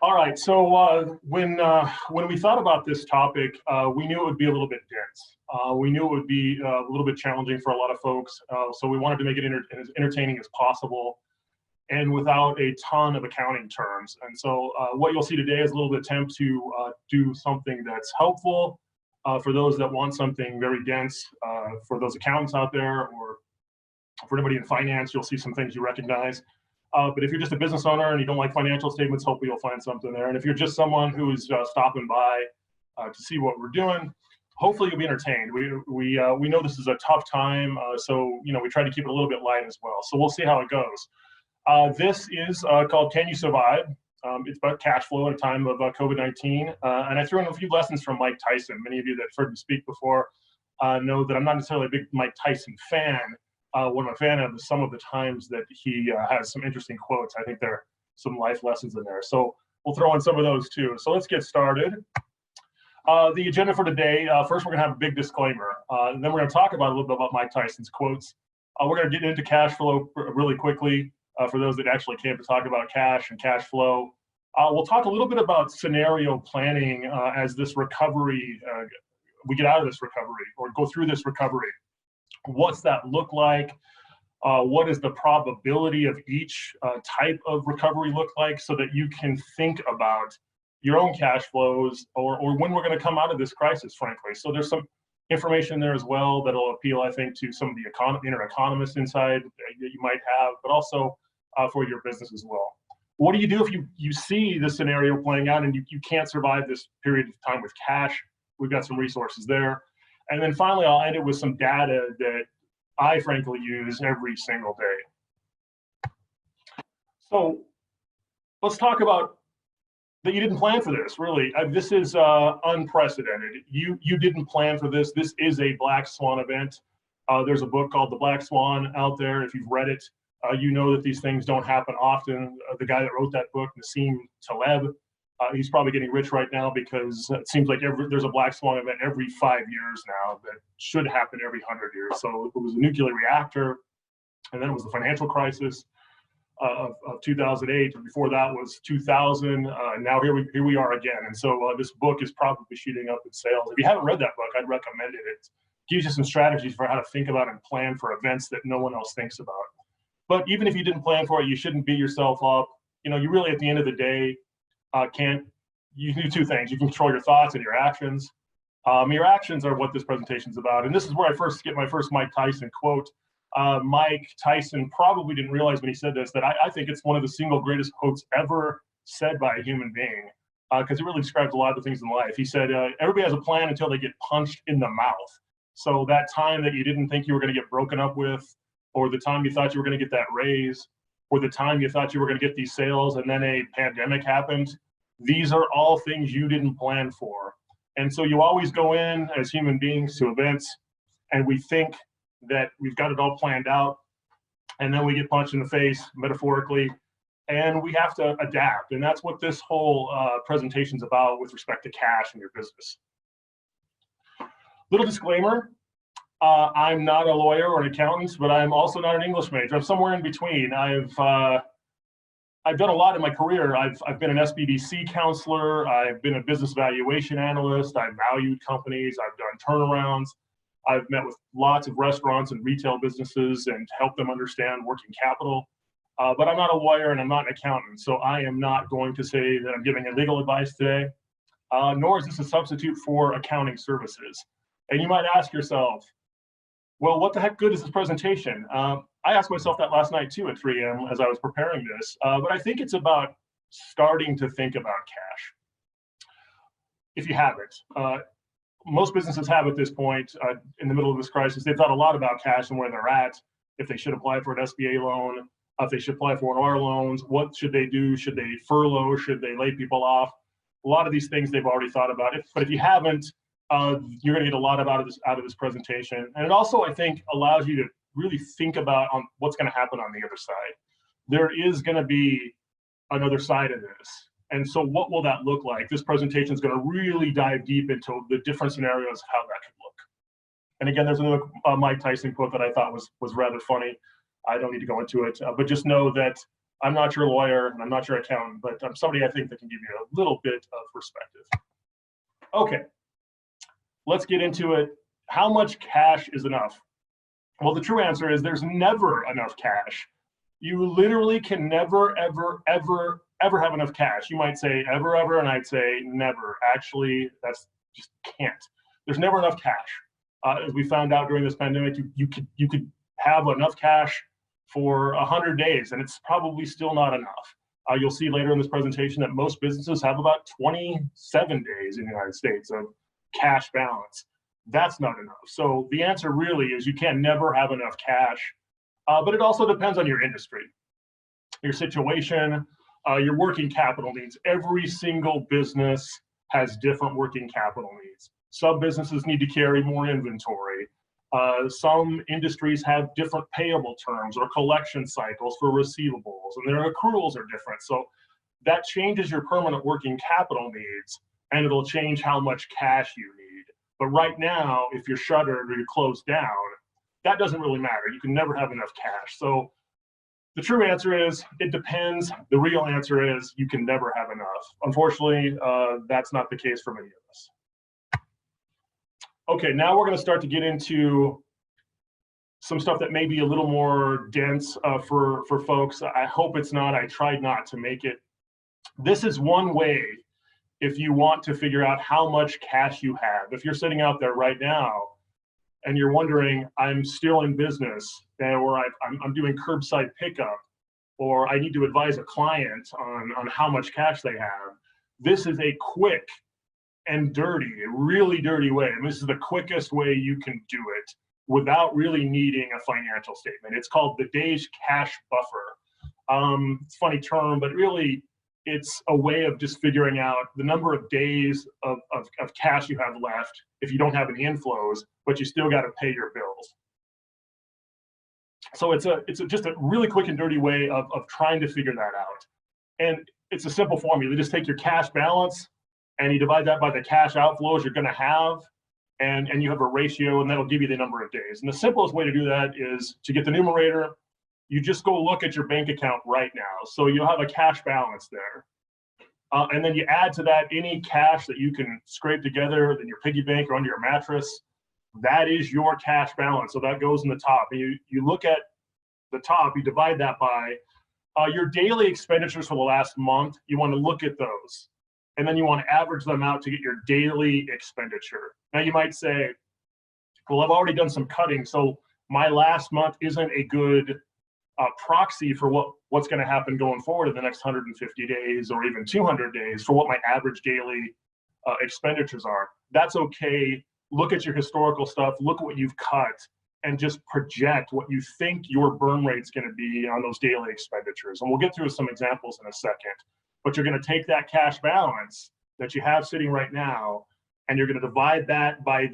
All right, so when we thought about this topic, we knew it would be a little bit dense. We knew it would be a little bit challenging for a lot of folks, so we wanted to make it as entertaining as possible and without a ton of accounting terms. And so what you'll see today is a little attempt to do something that's helpful for those that want something very dense, for those accountants out there, or for anybody in finance. You'll see some things you recognize. But if you're just a business owner and you don't like financial statements, hopefully you'll find something there. And if you're just someone who's stopping by to see what we're doing, hopefully you'll be entertained. We know this is a tough time, so we try to keep it a little bit light as well. So we'll see how it goes. This is called "Can You Survive?" It's about cash flow in a time of COVID-19, and I threw in a few lessons from Mike Tyson. Many of you that have heard me speak before know that I'm not necessarily a big Mike Tyson fan. What I'm a fan of is some of the times that he has some interesting quotes. I think there are some life lessons in there. So we'll throw in some of those too. So let's get started. The agenda for today, first we're gonna have a big disclaimer. And then we're gonna talk about a little bit about Mike Tyson's quotes. We're gonna get into cash flow really quickly for those that actually came to talk about cash and cash flow. We'll talk a little bit about scenario planning as this recovery, we get out of this recovery or go through this recovery. What's that look like? What is the probability of each type of recovery look like, so that you can think about your own cash flows or when we're going to come out of this crisis, frankly. So there's some information there as well that'll appeal, I think, to some of the inner economists inside that you might have, but also for your business as well. What do you do if you see the scenario playing out and you can't survive this period of time with cash? We've got some resources there. And then finally, I'll end it with some data that I frankly use every single day. So let's talk about that you didn't plan for this, really. This is unprecedented. You didn't plan for this. This is a black swan event. There's a book called The Black Swan out there. If you've read it, you know that these things don't happen often. The guy that wrote that book, Nassim Taleb, he's probably getting rich right now because it seems like there's a black swan event every 5 years now that should happen every 100 years. So it was a nuclear reactor, and then it was the financial crisis of 2008, and before that was 2000. Now here we are again. And so this book is probably shooting up in sales. If you haven't read that book, I'd recommend it. It gives you some strategies for how to think about and plan for events that no one else thinks about. But even if you didn't plan for it, you shouldn't beat yourself up. You really, at the end of the day, you can do two things. You can control your thoughts and your actions. Your actions are what this presentation is about. And this is where I first get my first Mike Tyson quote. Mike Tyson probably didn't realize when he said this that I think it's one of the single greatest quotes ever said by a human being, because it really describes a lot of the things in life. He said, everybody has a plan until they get punched in the mouth. So that time that you didn't think you were going to get broken up with, or the time you thought you were going to get that raise, or the time you thought you were going to get these sales and then a pandemic happened, these are all things you didn't plan for. And so you always go in as human beings to events and we think that we've got it all planned out, and then we get punched in the face, metaphorically, and we have to adapt. And that's what this whole presentation is about with respect to cash in your business. Little disclaimer, I'm not a lawyer or an accountant, but I'm also not an English major. I'm somewhere in between. I've done a lot in my career. I've been an SBDC counselor. I've been a business valuation analyst. I've valued companies. I've done turnarounds. I've met with lots of restaurants and retail businesses and helped them understand working capital. But I'm not a lawyer and I'm not an accountant. So I am not going to say that I'm giving legal advice today, nor is this a substitute for accounting services. And you might ask yourself, well, what the heck good is this presentation? I asked myself that last night too at 3 a.m. as I was preparing this, but I think it's about starting to think about cash. If you haven't, most businesses have at this point, in the middle of this crisis, they've thought a lot about cash and where they're at, if they should apply for an SBA loan, if they should apply for one of our loans, what should they do? Should they furlough? Should they lay people off? A lot of these things they've already thought about. But if you haven't, you're going to get a lot out of this presentation. And it also, I think, allows you to really think about what's going to happen on the other side. There is going to be another side of this. And so what will that look like? This presentation is going to really dive deep into the different scenarios, how that could look. And again, there's another Mike Tyson quote that I thought was rather funny. I don't need to go into it, but just know that I'm not your lawyer, and I'm not your accountant, but I'm somebody I think that can give you a little bit of perspective. Okay, let's get into it. How much cash is enough? Well, the true answer is there's never enough cash. You literally can never, ever, ever, ever have enough cash. You might say ever, ever, and I'd say never. Actually, that's just can't. There's never enough cash. As we found out during this pandemic, you could have enough cash for 100 days, and it's probably still not enough. You'll see later in this presentation that most businesses have about 27 days in the United States of cash balance. That's not enough. So the answer really is you can never have enough cash, but it also depends on your industry, your situation, your working capital needs. Every single business has different working capital needs. Some businesses need to carry more inventory. Some industries have different payable terms or collection cycles for receivables, and their accruals are different. So that changes your permanent working capital needs, and it'll change how much cash you need. But right now, if you're shuttered or you're closed down, that doesn't really matter. You can never have enough cash. So the true answer is it depends. The real answer is you can never have enough. Unfortunately, that's not the case for many of us. Okay, now we're going to start to get into some stuff that may be a little more dense for folks. I hope it's not. I tried not to make it. This is one way if you want to figure out how much cash you have. If you're sitting out there right now and you're wondering, I'm still in business, or I'm doing curbside pickup, or I need to advise a client on how much cash they have, this is a quick and dirty, really dirty way. And this is the quickest way you can do it without really needing a financial statement. It's called the day's cash buffer. It's a funny term, but really it's a way of just figuring out the number of days of cash you have left if you don't have any inflows, but you still got to pay your bills. So it's just a really quick and dirty way of trying to figure that out. And it's a simple formula. You just take your cash balance and you divide that by the cash outflows you're going to have, and you have a ratio, and that'll give you the number of days. And the simplest way to do that is to get the numerator. You just go look at your bank account right now. So you'll have a cash balance there. And then you add to that any cash that you can scrape together in your piggy bank or under your mattress. That is your cash balance. So that goes in the top. And you look at the top, you divide that by your daily expenditures for the last month. You want to look at those. And then you want to average them out to get your daily expenditure. Now you might say, well, I've already done some cutting, so my last month isn't a good proxy for what's going to happen going forward in the next 150 days or even 200 days for what my average daily expenditures are. That's okay. Look at your historical stuff, look at what you've cut, and just project what you think your burn rate's going to be on those daily expenditures. And we'll get through some examples in a second. But you're going to take that cash balance that you have sitting right now, and you're going to divide that by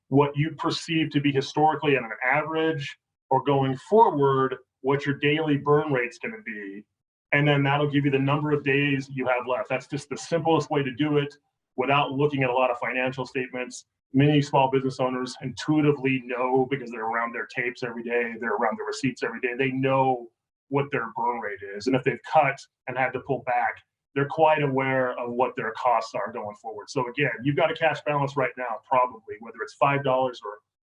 what you perceive to be historically at an average, or going forward, what your daily burn rate's going to be. And then that'll give you the number of days you have left. That's just the simplest way to do it without looking at a lot of financial statements. Many small business owners intuitively know, because they're around their tapes every day, they're around their receipts every day, they know what their burn rate is. And if they've cut and had to pull back, they're quite aware of what their costs are going forward. So again, you've got a cash balance right now, probably, whether it's $5 or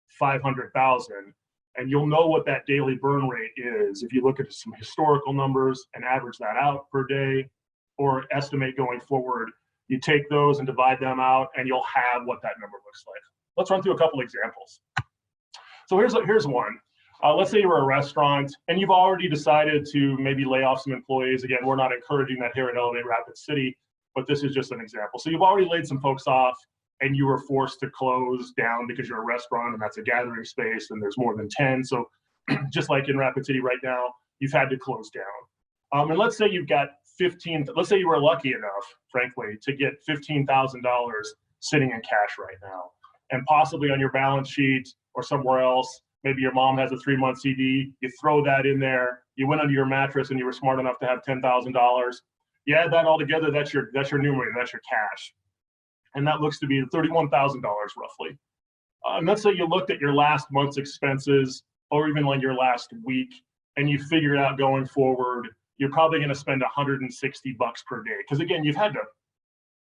500,000, and you'll know what that daily burn rate is if you look at some historical numbers and average that out per day, or estimate going forward. You take those and divide them out, and you'll have what that number looks like. Let's run through a couple examples. So here's one. Let's say you're a restaurant and you've already decided to maybe lay off some employees. Again, we're not encouraging that here at Elevate Rapid City, but this is just an example. So you've already laid some folks off and you were forced to close down because you're a restaurant and that's a gathering space and there's more than 10. So just like in Rapid City right now, you've had to close down. And let's say you've got let's say you were lucky enough, frankly, to get $15,000 sitting in cash right now, and possibly on your balance sheet or somewhere else. Maybe your mom has a 3-month CD, you throw that in there, you went under your mattress and you were smart enough to have $10,000. You add that all together, that's your numerator, that's your cash. And that looks to be $31,000 roughly. And let's say you looked at your last month's expenses, or even like your last week, and you figured out going forward, you're probably going to spend $160 per day. Because again, you've had to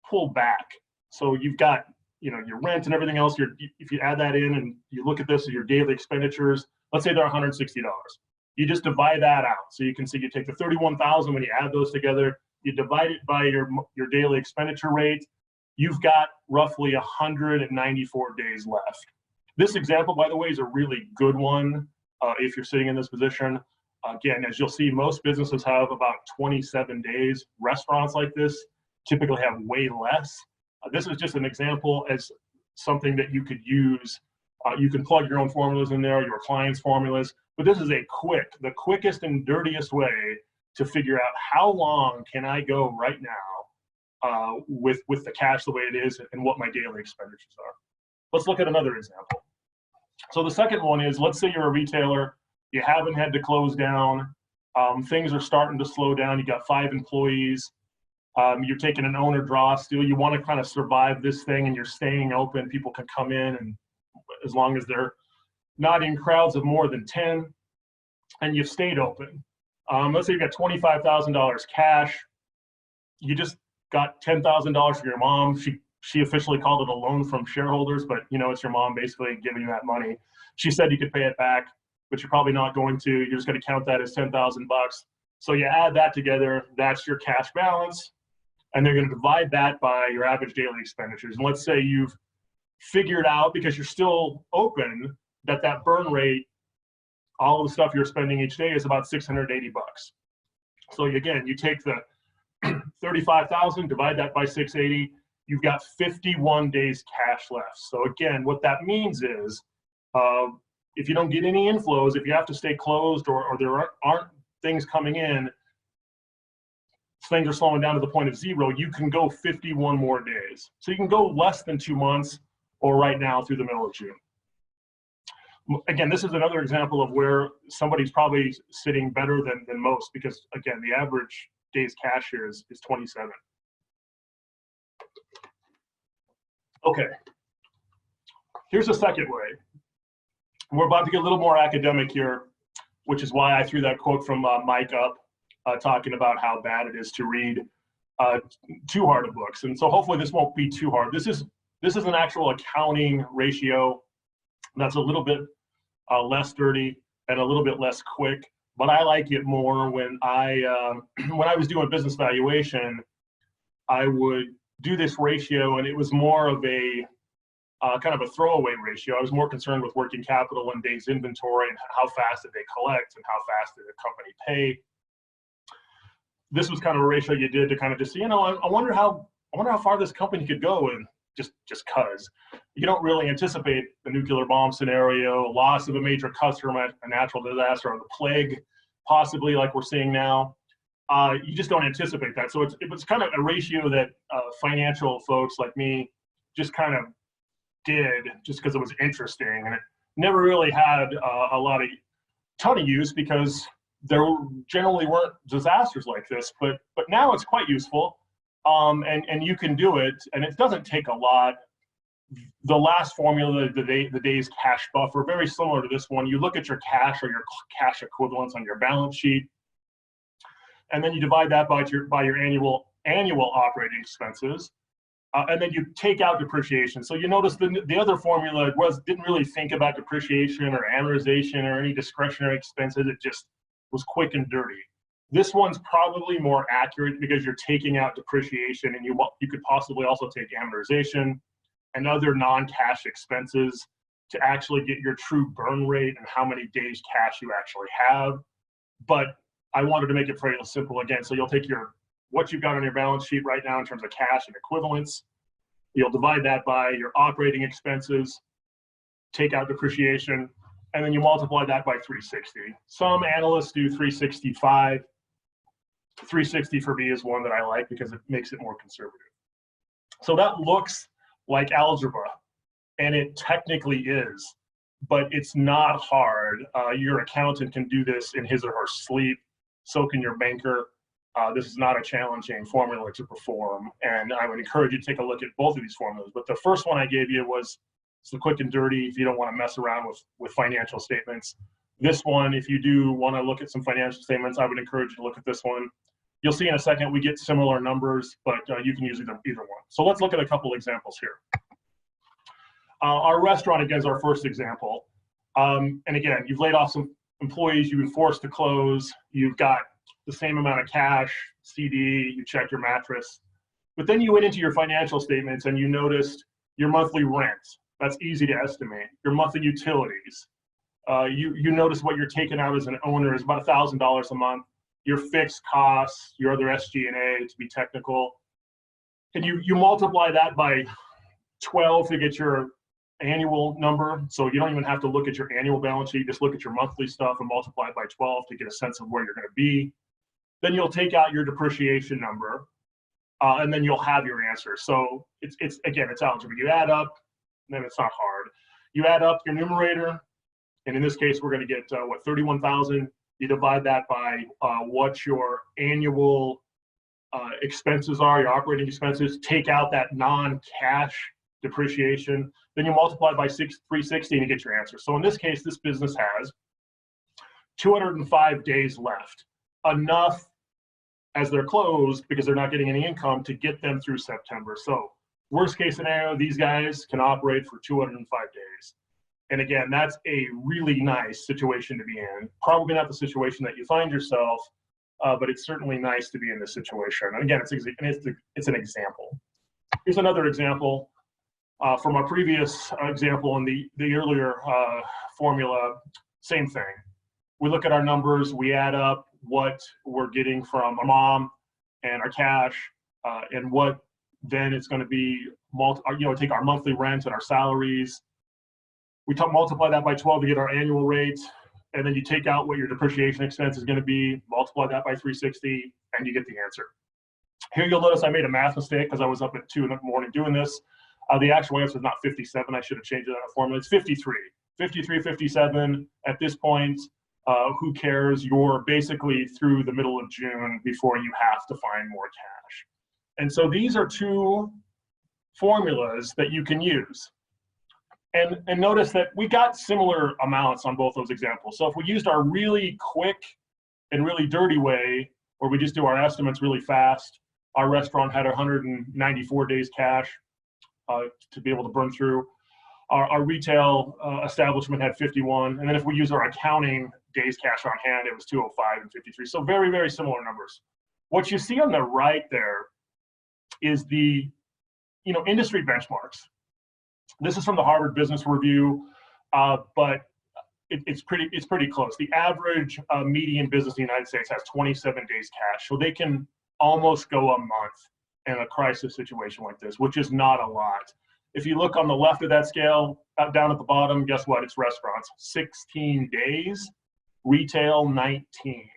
pull back. So you've got, you know, your rent and everything else. If you add that in and you look at this as your daily expenditures, let's say they're $160. You just divide that out. So you can see you take the 31,000 when you add those together, you divide it by your daily expenditure rate. You've got roughly 194 days left. This example, by the way, is a really good one if you're sitting in this position. Again, as you'll see, most businesses have about 27 days. Restaurants like this typically have way less. This is just an example as something that you could use. You can plug your own formulas in there, your clients' formulas, but this is the quickest and dirtiest way to figure out how long can I go right now with the cash the way it is and what my daily expenditures are. Let's look at another example. So the second one is, let's say you're a retailer, you haven't had to close down, things are starting to slow down, you got 5 employees, you're taking an owner draw still, you want to kind of survive this thing and you're staying open, people can come in and as long as they're not in crowds of more than 10, and you've stayed open. Let's say you got $25,000 cash, you just got $10,000 from your mom. She officially called it a loan from shareholders, but you know, it's your mom basically giving you that money. She said you could pay it back, but you're probably not going to. You're just going to count that as 10,000 bucks. So you add that together, that's your cash balance, and they're going to divide that by your average daily expenditures. And let's say you've figured out, because you're still open, that burn rate, all of the stuff you're spending each day is about 680 bucks. So again, you take the 35,000, divide that by 680, you've got 51 days cash left. So again, what that means is, if you don't get any inflows, if you have to stay closed or there aren't things coming in, things are slowing down to the point of 0, you can go 51 more days. So you can go less than 2 months or right now through the middle of June. Again, this is another example of where somebody's probably sitting better than most, because again, the average days cash here is 27. Okay, here's a second way. We're about to get a little more academic here, which is why I threw that quote from Mike up, talking about how bad it is to read too hard of books. And so hopefully this won't be too hard. This is an actual accounting ratio that's a little bit less dirty and a little bit less quick, but I like it more when I was doing business valuation. I would do this ratio, and it was more of a kind of a throwaway ratio. I was more concerned with working capital and days inventory and how fast did they collect and how fast did the company pay. This was kind of a ratio you did to kind of just say, you know, I wonder how far this company could go, and just cause you don't really anticipate the nuclear bomb scenario, loss of a major customer, a natural disaster, or the plague, possibly like we're seeing now. You just don't anticipate that. So it was kind of a ratio that financial folks like me just kind of did just because it was interesting, and it never really had a ton of use because there generally weren't disasters like this. But now it's quite useful, and you can do it, and it doesn't take a lot. The last formula, the day's cash buffer, very similar to this one. You look at your cash or your cash equivalents on your balance sheet, and then you divide that by your annual operating expenses, and then you take out depreciation. So you notice the other formula didn't really think about depreciation or amortization or any discretionary expenses. It just was quick and dirty. This one's probably more accurate because you're taking out depreciation, and you could possibly also take amortization and other non-cash expenses to actually get your true burn rate and how many days cash you actually have. But I wanted to make it fairly simple again. So you'll take what you've got on your balance sheet right now in terms of cash and equivalents. You'll divide that by your operating expenses, take out depreciation, and then you multiply that by 360. Some analysts do 365. 360 for me is one that I like because it makes it more conservative. So that looks like algebra, and it technically is, but it's not hard. Your accountant can do this in his or her sleep. So can your banker. This is not a challenging formula to perform, and I would encourage you to take a look at both of these formulas. But the first one I gave you was the quick and dirty if you don't want to mess around with financial statements. This one, if you do want to look at some financial statements, I would encourage you to look at this one. You'll see in a second we get similar numbers, but you can use either one. So let's look at a couple examples here. Our restaurant, again, is our first example. And again, you've laid off some employees, you've been forced to close, you've got the same amount of cash, CD, you checked your mattress. But then you went into your financial statements and you noticed your monthly rent. That's easy to estimate. Your monthly utilities. You notice what you're taking out as an owner is about $1,000 a month. Your fixed costs, your other SG&A, to be technical. And you multiply that by 12 to get your annual number. So you don't even have to look at your annual balance sheet, just look at your monthly stuff and multiply it by 12 to get a sense of where you're going to be. Then you'll take out your depreciation number, and then you'll have your answer. So it's again, it's algebra. You add up, and then it's not hard. You add up your numerator, and in this case, we're going to get what, 31,000. You divide that by what your annual expenses are, your operating expenses. Take out that non-cash depreciation. Then you multiply by 360 and you get your answer. So in this case, this business has 205 days left, enough as they're closed because they're not getting any income to get them through September. So worst case scenario, these guys can operate for 205 days. And again, that's a really nice situation to be in. Probably not the situation that you find yourself, but it's certainly nice to be in this situation. And again, it's an example. Here's another example from our previous example in the earlier formula. Same thing. We look at our numbers, we add up what we're getting from our mom and our cash, and what then it's going to be, take our monthly rent and our salaries. We multiply that by 12 to get our annual rate, and then you take out what your depreciation expense is going to be, multiply that by 360, and you get the answer. Here you'll notice I made a math mistake because I was up at 2 in the morning doing this. The actual answer is not 57. I should have changed it on a formula. It's 53. 53, 57. At this point, who cares? You're basically through the middle of June before you have to find more cash. And so these are two formulas that you can use. And notice that we got similar amounts on both those examples. So if we used our really quick and really dirty way, or we just do our estimates really fast, our restaurant had 194 days cash to be able to burn through. Our retail establishment had 51. And then if we use our accounting days cash on hand, it was 205 and 53. So very, very similar numbers. What you see on the right there is the industry benchmarks. This is from the Harvard Business Review, but it's pretty close. The average median business in the United States has 27 days cash, so they can almost go a month in a crisis situation like this, which is not a lot. If you look on the left of that scale, down at the bottom, guess what? It's restaurants, 16 days, retail 19.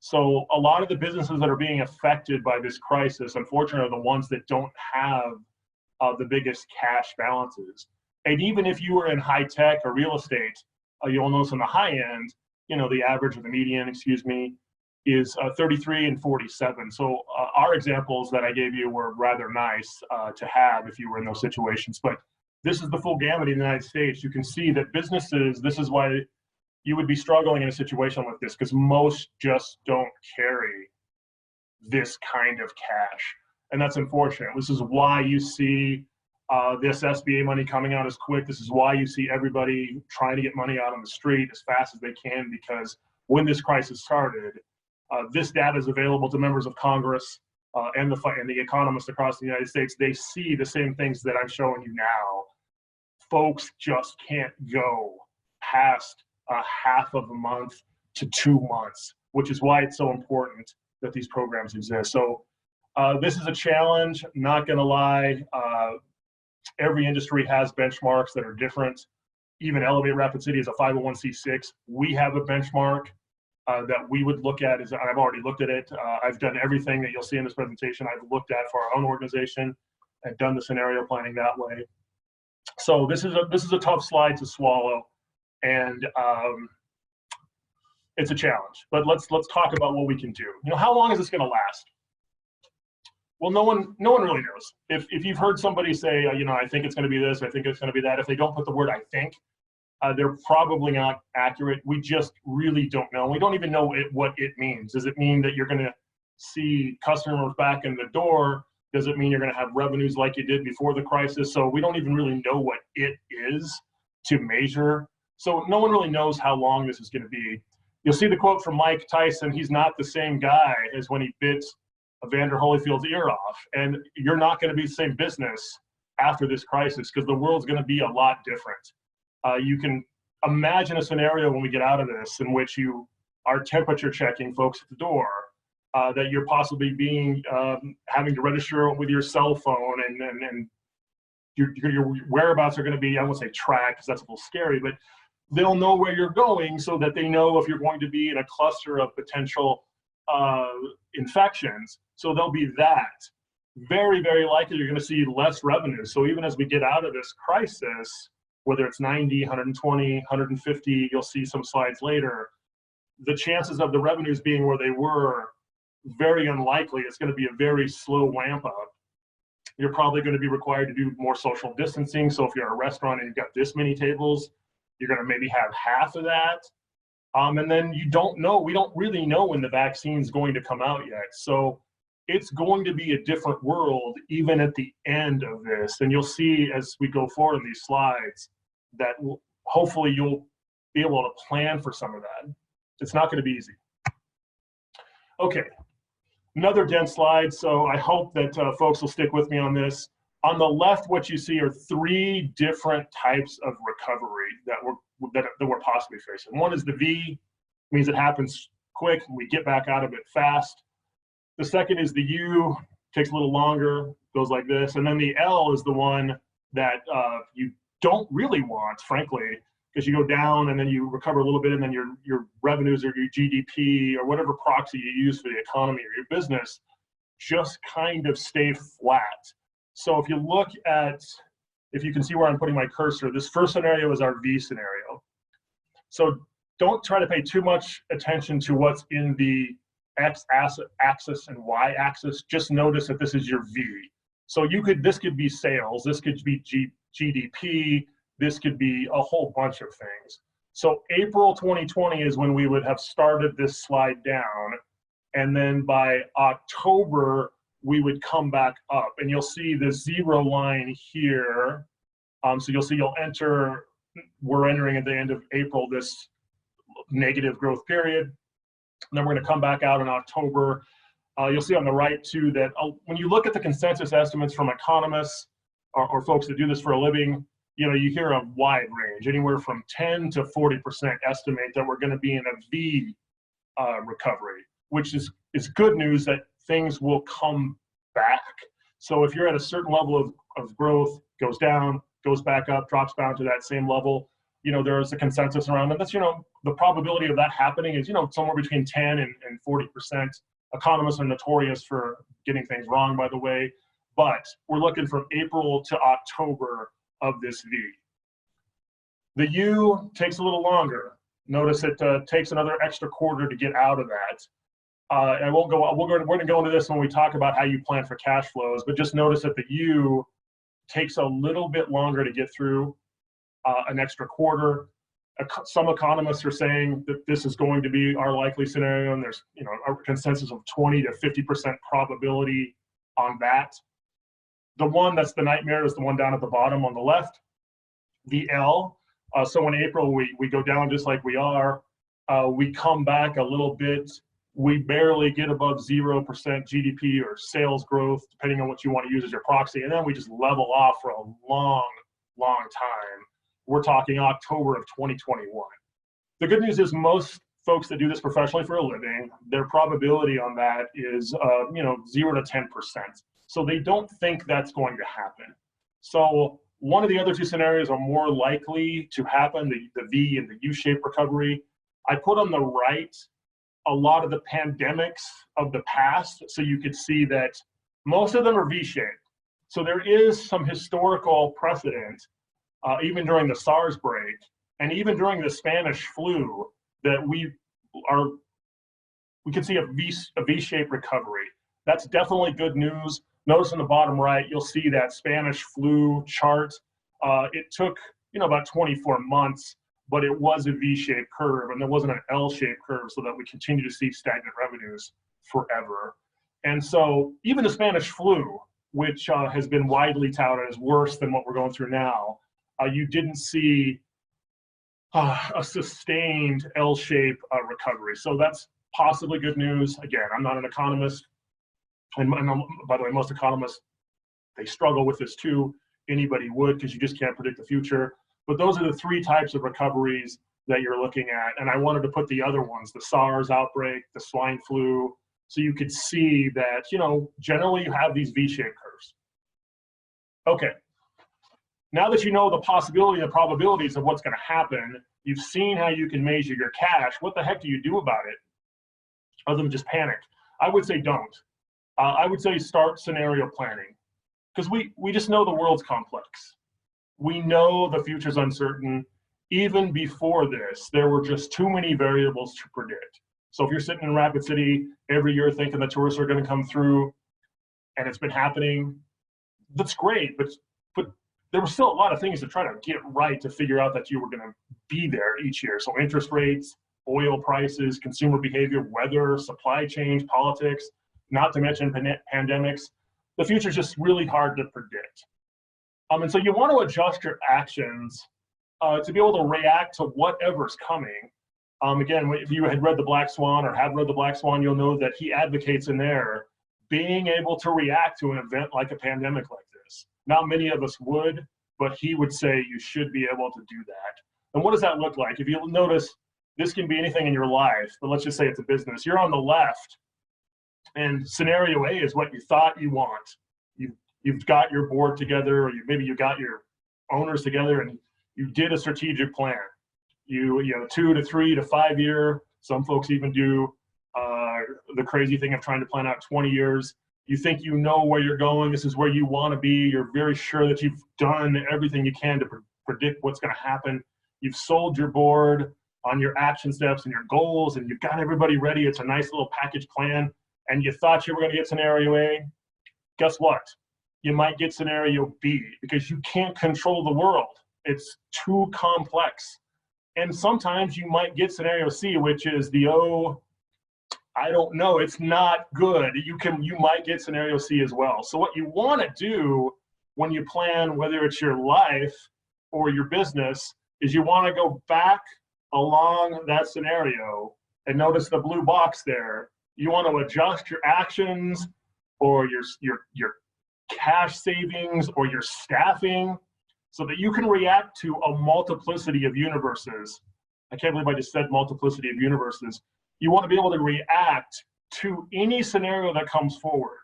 So a lot of the businesses that are being affected by this crisis, unfortunately, are the ones that don't have the biggest cash balances. And even if you were in high tech or real estate, you'll notice on the high end, the average or the median, is 33 and 47. So our examples that I gave you were rather nice to have if you were in those situations. But this is the full gamut in the United States. You can see that businesses, this is why you would be struggling in a situation like this, because most just don't carry this kind of cash. And that's unfortunate. This is why you see this SBA money coming out as quick. This is why you see everybody trying to get money out on the street as fast as they can, because when this crisis started, this data is available to members of Congress and the economists across the United States. They see the same things that I'm showing you now. Folks just can't go past half of a month to 2 months, which is why it's so important that these programs exist. So this is a challenge, not gonna lie. Every industry has benchmarks that are different. Even Elevate Rapid City is a 501c6. We have a benchmark that we would look at. I've already looked at it. I've done everything that you'll see in this presentation. I've looked at for our own organization and done the scenario planning that way. So this is a tough slide to swallow, and it's a challenge. But let's talk about what we can do. How long is this going to last? Well, no one really knows. If you've heard somebody say, I think it's going to be this, I think it's going to be that, if they don't put the word "I think," They're probably not accurate. We just really don't know. We don't even know what it means. Does it mean that you're going to see customers back in the door? Does it mean you're going to have revenues like you did before the crisis? So we don't even really know what it is to measure. So no one really knows how long this is going to be. You'll see the quote from Mike Tyson. He's not the same guy as when he bit Evander Holyfield's ear off. And you're not going to be the same business after this crisis, because the world's going to be a lot different. You can imagine a scenario when we get out of this in which you are temperature checking folks at the door, that you're possibly being having to register with your cell phone, and your whereabouts are going to be, I won't say tracked because that's a little scary, but they'll know where you're going so that they know if you're going to be in a cluster of potential infections. So there'll be that. Very, very likely you're going to see less revenue. So even as we get out of this crisis, whether it's 90, 120, 150, you'll see some slides later, the chances of the revenues being where they were, very unlikely. It's going to be a very slow ramp up. You're probably going to be required to do more social distancing. So if you're a restaurant and you've got this many tables, you're going to maybe have half of that. And then you don't know, we don't really know when the vaccine's going to come out yet. So it's going to be a different world even at the end of this. And you'll see as we go forward in these slides that hopefully you'll be able to plan for some of that. It's not going to be easy. Okay, another dense slide. So I hope that folks will stick with me on this. On the left, what you see are three different types of recovery that we're possibly facing. One is the V, means it happens quick and we get back out of it fast. The second is the U, takes a little longer, goes like this. And then the L is the one that you don't really want, frankly, because you go down and then you recover a little bit, and then your revenues or your GDP or whatever proxy you use for the economy or your business just kind of stay flat. So if you look at, if you can see where I'm putting my cursor, this first scenario is our V scenario. So don't try to pay too much attention to what's in the X axis and Y axis. Just notice that this is your V. So this could be sales, this could be GDP, this could be a whole bunch of things. So April 2020 is when we would have started this slide down. And then by October, we would come back up, and you'll see the zero line here. So you'll see we're entering at the end of April, this negative growth period. And then we're going to come back out in October. You'll see on the right too that when you look at the consensus estimates from economists or folks that do this for a living, you hear a wide range, anywhere from 10 to 40% estimate that we're going to be in a V recovery, which is good news that things will come back. So if you're at a certain level of growth, goes down, goes back up, drops down to that same level, there's a consensus around it. That's, the probability of that happening is, somewhere between 10 and 40%. Economists are notorious for getting things wrong, by the way, but we're looking from April to October of this V. The U takes a little longer. Notice it takes another extra quarter to get out of that. And we're going to go into this when we talk about how you plan for cash flows, but just notice that the U takes a little bit longer to get through, an extra quarter. Some economists are saying that this is going to be our likely scenario, and there's a consensus of 20 to 50% probability on that. The one that's the nightmare is the one down at the bottom on the left, the L. So in April, we go down just like we are. We come back a little bit. We barely get above 0% GDP or sales growth, depending on what you want to use as your proxy. And then we just level off for a long, long time. We're talking October of 2021. The good news is most folks that do this professionally for a living, their probability on that is 0 to 10%. So they don't think that's going to happen. So one of the other two scenarios are more likely to happen, the V and the U-shaped recovery. I put on the right a lot of the pandemics of the past, so you could see that most of them are V-shaped. So there is some historical precedent, even during the SARS break, and even during the Spanish flu, that we can see a V-shaped recovery. That's definitely good news. Notice in the bottom right, you'll see that Spanish flu chart. It took about 24 months but it was a V-shaped curve, and there wasn't an L-shaped curve, so that we continue to see stagnant revenues forever. And so even the Spanish flu, which has been widely touted as worse than what we're going through now, you didn't see a sustained L-shaped recovery. So that's possibly good news. Again, I'm not an economist, and by the way, most economists, they struggle with this too. Anybody would, because you just can't predict the future. But those are the three types of recoveries that you're looking at. And I wanted to put the other ones, the SARS outbreak, the swine flu, so you could see that, you know, generally you have these V-shaped curves. Okay, now that you know the possibility and the probabilities of what's going to happen, you've seen how you can measure your cash. What the heck do you do about it other than just panic? I would say don't. I would say start scenario planning, because we just know the world's complex. We know the future's uncertain. Even before this, there were just too many variables to predict. So if you're sitting in Rapid City every year thinking the tourists are going to come through, and it's been happening, that's great, but there were still a lot of things to try to get right to figure out that you were going to be there each year. So interest rates, oil prices, consumer behavior, weather, supply chains, politics, not to mention pandemics. The future is just really hard to predict. And so you want to adjust your actions to be able to react to whatever's coming. Again, if you had read The Black Swan or have read The Black Swan, you'll know that he advocates in there being able to react to an event like a pandemic like this. Not many of us would, but he would say you should be able to do that. And what does that look like? If you'll notice, this can be anything in your life, but let's just say it's a business. You're on the left, and scenario A is what you thought you want. You've got your board together, or maybe you got your owners together, and you did a strategic plan. You know, 2 to 3 to 5 year. Some folks even do the crazy thing of trying to plan out 20 years. You think you know where you're going. This is where you want to be. You're very sure that you've done everything you can to predict what's going to happen. You've sold your board on your action steps and your goals, and you've got everybody ready. It's a nice little package plan, and you thought you were going to get scenario A. Guess what? You might get scenario B, because you can't control the world. It's too complex. And sometimes you might get scenario C, which is the, oh, I don't know, it's not good. You might get scenario C as well. So what you want to do when you plan, whether it's your life or your business, is you want to go back along that scenario and notice the blue box there. You want to adjust your actions or your cash savings or your staffing so that you can react to a multiplicity of universes. I can't believe I just said multiplicity of universes. You want to be able to react to any scenario that comes forward.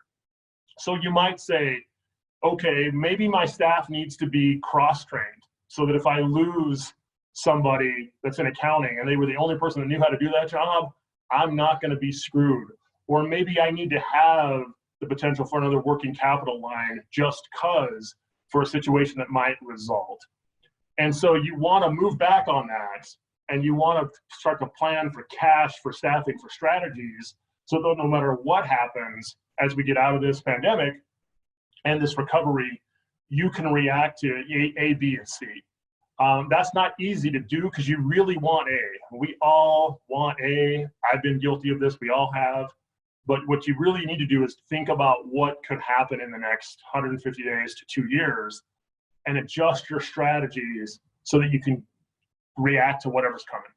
So you might say, okay, maybe my staff needs to be cross-trained so that if I lose somebody that's in accounting and they were the only person that knew how to do that job, I'm not going to be screwed. Or maybe I need to have the potential for another working capital line just because for a situation that might result. And so you want to move back on that, and you want to start to plan for cash, for staffing, for strategies, so that no matter what happens as we get out of this pandemic and this recovery, you can react to A, B, and C. That's not easy to do because you really want A. We all want A. I've been guilty of this. We all have. But what you really need to do is think about what could happen in the next 150 days to 2 years and adjust your strategies so that you can react to whatever's coming.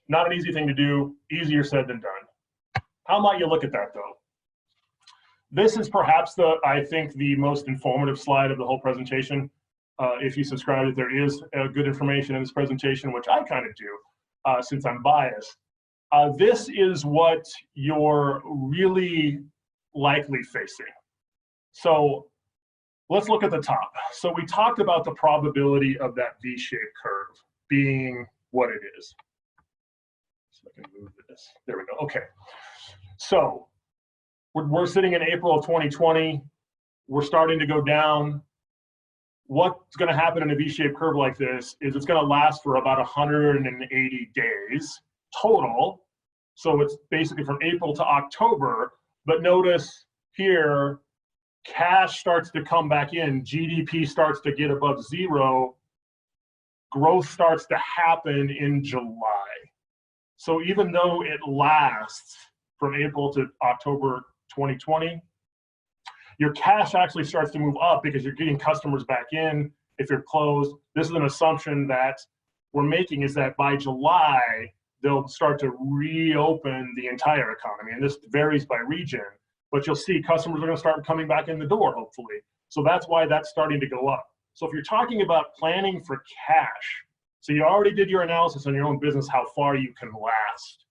Not an easy thing to do, easier said than done. How might you look at that though? This is perhaps I think the most informative slide of the whole presentation. If you subscribe, there is good information in this presentation, which I kind of do since I'm biased. This is what you're really likely facing. So let's look at the top. So we talked about the probability of that V-shaped curve being what it is. So I can move this. There we go. Okay. So we're sitting in April of 2020. We're starting to go down. What's going to happen in a V-shaped curve like this is it's going to last for about 180 days total. So it's basically from April to October. But notice here, cash starts to come back in. GDP starts to get above zero growth starts to happen in July. So even though it lasts from April to October 2020, your cash actually starts to move up because you're getting customers back in. If you're closed, this is an assumption that we're making, is that by July, they'll start to reopen the entire economy. And this varies by region, but you'll see customers are going to start coming back in the door, hopefully. So that's why that's starting to go up. So if you're talking about planning for cash, so you already did your analysis on your own business, how far you can last.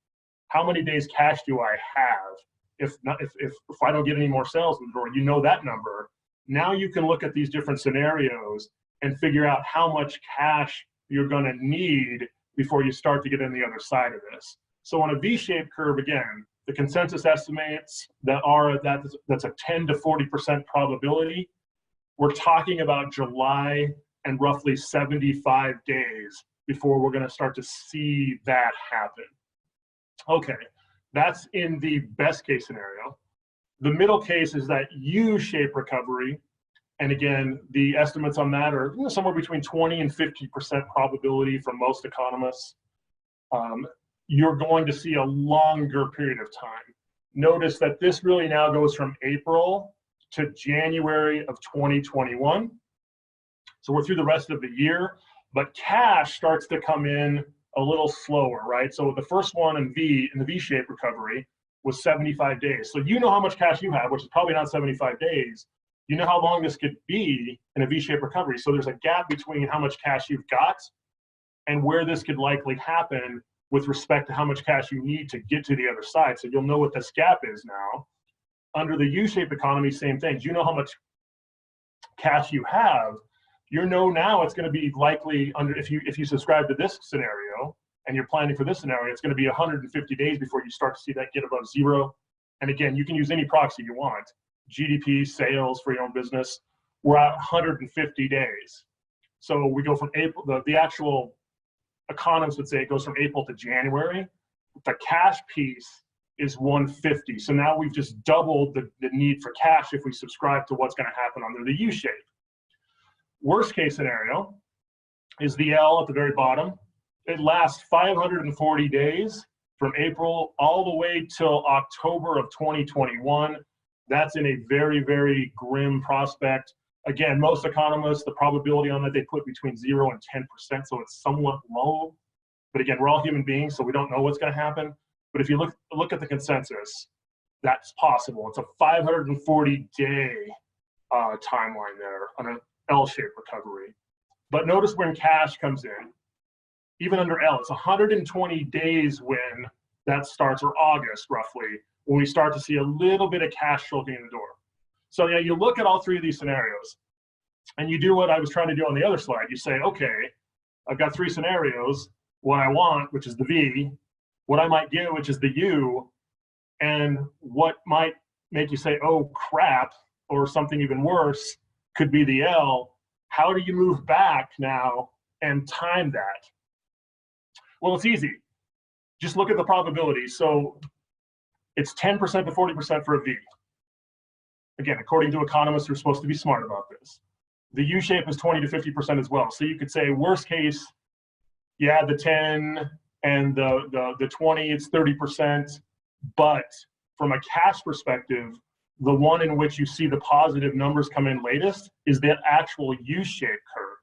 How many days cash do I have? If I don't get any more sales in the door, you know that number. Now you can look at these different scenarios and figure out how much cash you're going to need before you start to get on the other side of this. So on a V-shaped curve, again, the consensus estimates that are that's a 10 to 40% probability. We're talking about July and roughly 75 days before we're going to start to see that happen. Okay, that's in the best case scenario. The middle case is that U-shaped recovery. And again, the estimates on that are somewhere between 20 and 50% probability from most economists. You're going to see a longer period of time. Notice that this really now goes from April to January of 2021. So we're through the rest of the year, but cash starts to come in a little slower, right? So the first one in the V-shaped recovery was 75 days. So you know how much cash you have, which is probably not 75 days. You know how long this could be in a V-shaped recovery. So there's a gap between how much cash you've got and where this could likely happen with respect to how much cash you need to get to the other side. So you'll know what this gap is now. Under the U-shaped economy, same thing. You know how much cash you have. You know now it's going to be likely under, if you subscribe to this scenario and you're planning for this scenario, it's going to be 150 days before you start to see that get above zero. And again, you can use any proxy you want. GDP, sales for your own business, we're at 150 days. So we go from April, the actual economists would say it goes from April to January. The cash piece is 150. So now we've just doubled the need for cash if we subscribe to what's going to happen under the U-shape. Worst case scenario is the L at the very bottom. It lasts 540 days from April all the way till October of 2021. That's in a very, very grim prospect. Again, most economists, the probability on that, they put between 0 and 10%, so it's somewhat low. But again, we're all human beings, so we don't know what's going to happen. But if you look at the consensus, that's possible. It's a 540-day timeline there on an L-shaped recovery. But notice when cash comes in, even under L, it's 120 days when that starts, or August roughly, when we start to see a little bit of cash trickling in the door. So yeah, you look at all three of these scenarios and you do what I was trying to do on the other slide. You say, okay, I've got three scenarios, what I want, which is the V, what I might get, which is the U, and what might make you say, oh crap, or something even worse could be the L. How do you move back now and time that? Well, it's easy. Just look at the probability. So it's 10% to 40% for a V. Again, according to economists who are supposed to be smart about this. The U-shape is 20 to 50% as well. So you could say worst case, yeah, the 10 and the 20, it's 30%. But from a cash perspective, the one in which you see the positive numbers come in latest is that actual U-shaped curve.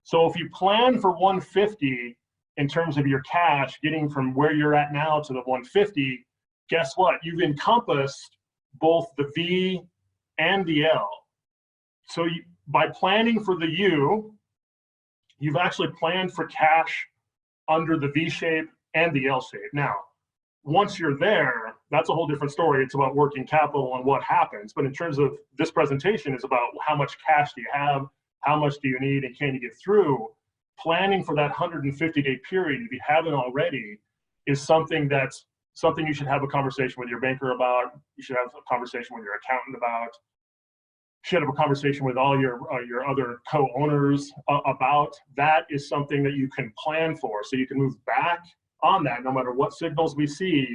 So if you plan for 150 in terms of your cash, getting from where you're at now to the 150, guess what? You've encompassed both the V and the L. So by planning for the U, you've actually planned for cash under the V shape and the L shape. Now, once you're there, that's a whole different story. It's about working capital and what happens. But in terms of this presentation is about how much cash do you have, how much do you need, and can you get through? Planning for that 150-day period, if you haven't already, is something you should have a conversation with your banker about. You should have a conversation with your accountant about. You should have a conversation with all your other co-owners about. That is something that you can plan for, so you can move back on that no matter what signals we see,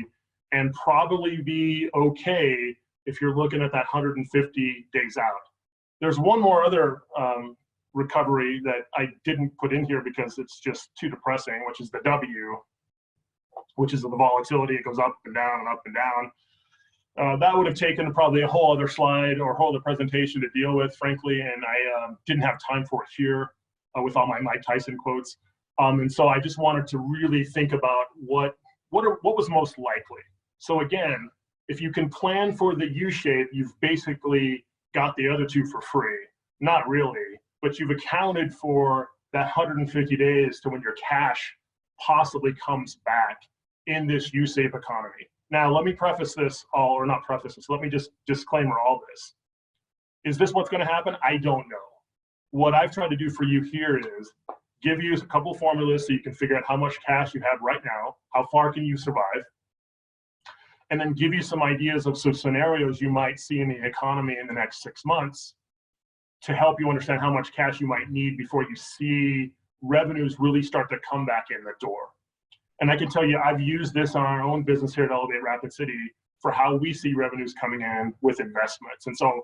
and probably be okay if you're looking at that 150 days out. There's one more other recovery that I didn't put in here because it's just too depressing, which is the W, which is the volatility. It goes up and down and up and down. That would have taken probably a whole other slide or a whole other presentation to deal with, frankly, and I didn't have time for it here with all my Mike Tyson quotes. And so I just wanted to really think about what was most likely. So again, if you can plan for the U shape, you've basically got the other two for free. Not really, but you've accounted for that 150 days to when your cash possibly comes back in this U-shape economy. Now, let me preface this all, or not preface this, let me just disclaimer all this. Is this what's going to happen? I don't know. What I've tried to do for you here is give you a couple formulas so you can figure out how much cash you have right now, how far can you survive, and then give you some ideas of some scenarios you might see in the economy in the next 6 months to help you understand how much cash you might need before you see revenues really start to come back in the door. And I can tell you, I've used this on our own business here at Elevate Rapid City for how we see revenues coming in with investments. And so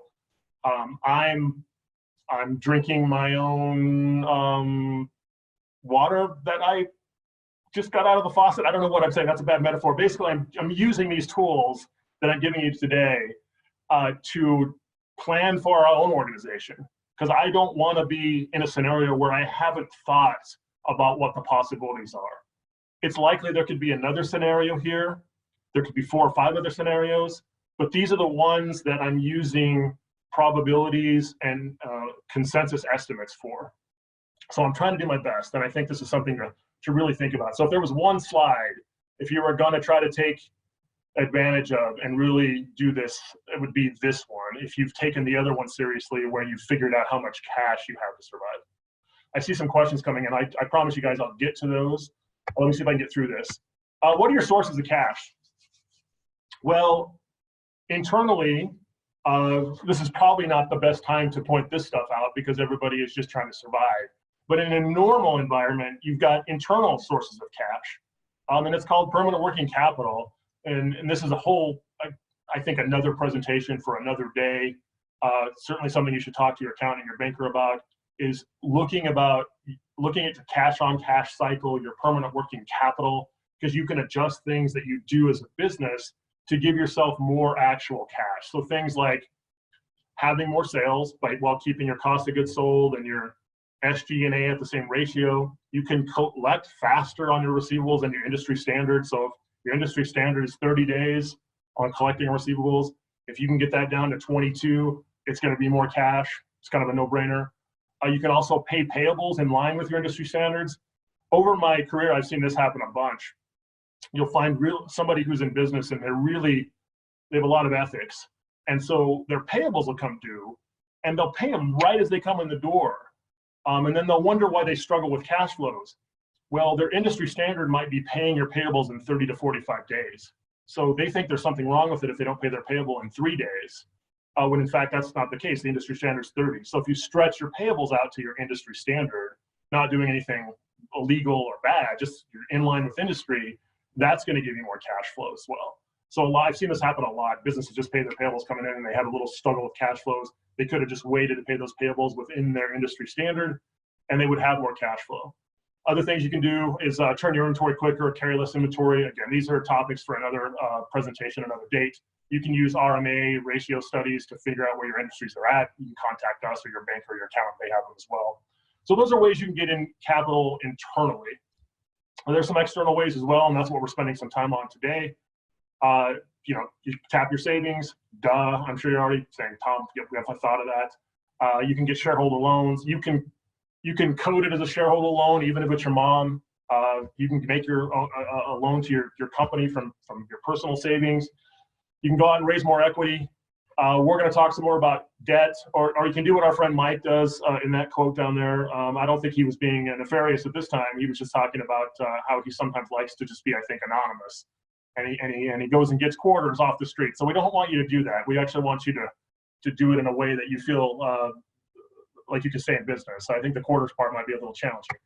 I'm drinking my own water that I just got out of the faucet. I don't know what I'm saying. That's a bad metaphor. Basically, I'm using these tools that I'm giving you today to plan for our own organization, because I don't want to be in a scenario where I haven't thought about what the possibilities are. It's likely there could be another scenario here. There could be 4 or 5 other scenarios, but these are the ones that I'm using probabilities and consensus estimates for. So I'm trying to do my best, and I think this is something to really think about. So if there was one slide, if you were going to try to take advantage of and really do this, it would be this one. If you've taken the other one seriously, where you've figured out how much cash you have to survive. I see some questions coming in. I promise you guys I'll get to those. Let me see if I can get through this. What are your sources of cash? Well, internally, this is probably not the best time to point this stuff out because everybody is just trying to survive. But in a normal environment, you've got internal sources of cash, and it's called permanent working capital. And this is a whole, I think, another presentation for another day. Certainly something you should talk to your accountant, your banker about, is looking at your cash on cash cycle, your permanent working capital, because you can adjust things that you do as a business to give yourself more actual cash. So things like having more sales, while keeping your cost of goods sold and your SG&A at the same ratio. You can collect faster on your receivables than your industry standard. So if your industry standard is 30 days on collecting receivables, if you can get that down to 22, it's going to be more cash. It's kind of a no-brainer. You can also pay payables in line with your industry standards. Over my career, I've seen this happen a bunch. You'll find somebody who's in business and they have a lot of ethics. And so their payables will come due and they'll pay them right as they come in the door. And then they'll wonder why they struggle with cash flows. Well, their industry standard might be paying your payables in 30 to 45 days. So they think there's something wrong with it if they don't pay their payable in 3 days, when in fact that's not the case. The industry standard is 30. So if you stretch your payables out to your industry standard, not doing anything illegal or bad, just you're in line with industry, that's going to give you more cash flow as well. So I've seen this happen a lot. Businesses just pay their payables coming in and they have a little struggle with cash flows. They could have just waited to pay those payables within their industry standard and they would have more cash flow. Other things you can do is turn your inventory quicker, carry less inventory. Again, these are topics for another presentation, another date. You can use RMA ratio studies to figure out where your industries are at. You can contact us or your bank or your accountant, they have them as well. So those are ways you can get in capital internally. There's some external ways as well, and that's what we're spending some time on today. You tap your savings, duh. I'm sure you're already saying, Tom, we have thought of that. You can get shareholder loans. You can code it as a shareholder loan, even if it's your mom. You can make a loan to your company from your personal savings. You can go out and raise more equity. We're going to talk some more about debt, or you can do what our friend Mike does in that quote down there. I don't think he was being nefarious at this time. He was just talking about how he sometimes likes to just be, I think, anonymous. And he goes and gets quarters off the street. So we don't want you to do that. We actually want you to do it in a way that you feel like you can stay in business. So I think the quarters part might be a little challenging.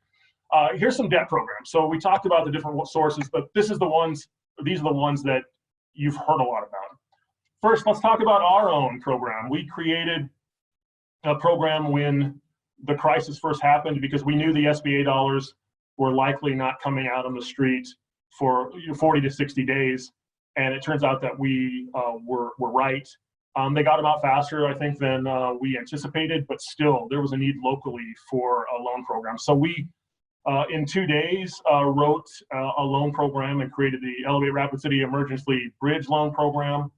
Here's some debt programs. So we talked about the different sources, but these are the ones that you've heard a lot about. First, let's talk about our own program. We created a program when the crisis first happened, because we knew the SBA dollars were likely not coming out on the street for 40 to 60 days. And it turns out that we were right. They got them out faster, I think, than we anticipated, but still there was a need locally for a loan program. So we, in 2 days, wrote a loan program and created the Elevate Rapid City Emergency Bridge Loan Program.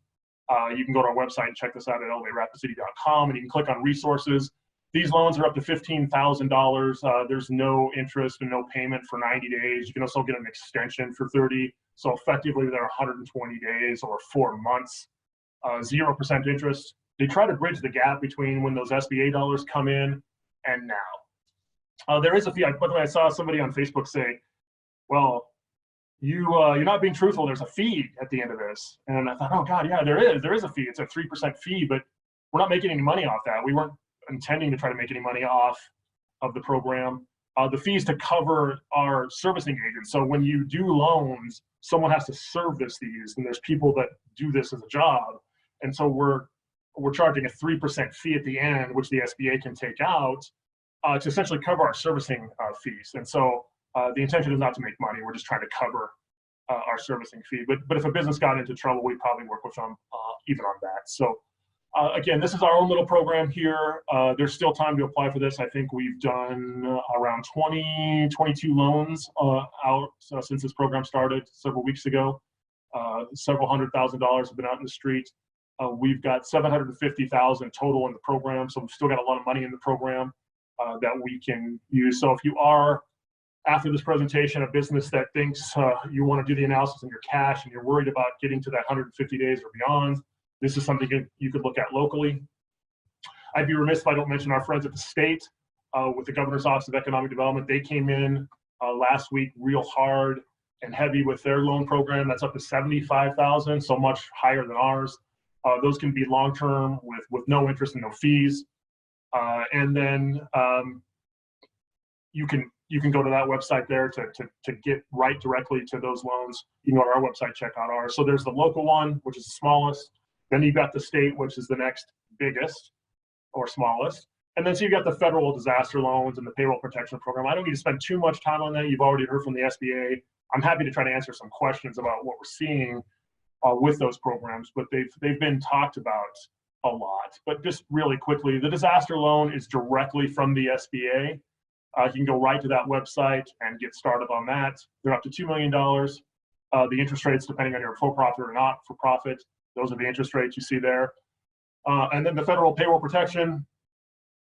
You can go to our website and check this out at elevaterapidcity.com, and you can click on resources. These loans are up to $15,000. There's no interest and no payment for 90 days. You can also get an extension for 30. So effectively, they're 120 days or 4 months, 0% interest. They try to bridge the gap between when those SBA dollars come in and now. There is a fee. By the way, I saw somebody on Facebook say, well, you're not being truthful. There's a fee at the end of this. And I thought, oh God, yeah, there is a fee. It's a 3% fee, but we're not making any money off that. We weren't intending to try to make any money off of the program. The fees to cover our servicing agents. So when you do loans, someone has to service these, and there's people that do this as a job. And so we're charging a 3% fee at the end, which the SBA can take out to essentially cover our servicing fees. And so the intention is not to make money. We're just trying to cover our servicing fee. But if a business got into trouble, we'd probably work with them even on that. So again, this is our own little program here. There's still time to apply for this. I think we've done around 22 loans out since this program started several weeks ago. Several $100,000 have been out in the street. We've got $750,000 total in the program, so we've still got a lot of money in the program that we can use. So if you are, after this presentation, a business that thinks you want to do the analysis on your cash and you're worried about getting to that 150 days or beyond, this is something you could look at locally. I'd be remiss if I don't mention our friends at the state with the Governor's Office of Economic Development. They came in last week real hard and heavy with their loan program. That's up to $75,000, so much higher than ours. Those can be long-term with no interest and no fees. And then you can go to that website there to get right directly to those loans. You can go to our website, check out ours. So there's the local one, which is the smallest. Then you've got the state, which is the next biggest or smallest. And then so you've got the federal disaster loans and the payroll protection program. I don't need to spend too much time on that. You've already heard from the SBA. I'm happy to try to answer some questions about what we're seeing with those programs, but they've been talked about a lot. But just really quickly, the disaster loan is directly from the SBA. You can go right to that website and get started on that. They're up to $2 million. The interest rates, depending on your for-profit or not for-profit, those are the interest rates you see there. And then the federal payroll protection,